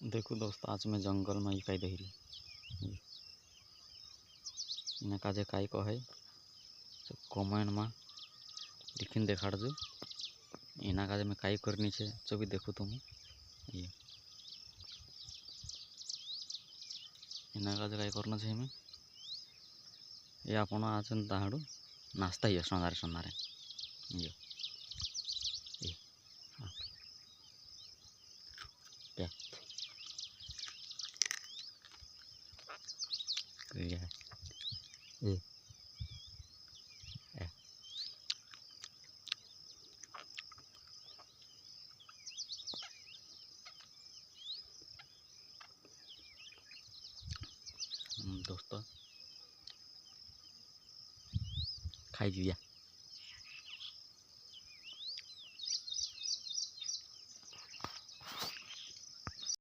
देखो दोस्त, आज मैं जंगल में ही कई देहरी इन्हें काजे काई को है कमेंट में लिखिन देखाड़जो। इना काजे मैं काई करनी छे जो भी देखो तुम ये इना काजे काई करना छे मैं ये आपण आज ताहाड़ू नाश्ता ही सन्दारे सन्दारे ये ये हाँ क्या ये ये दोस्तों खाई दिया।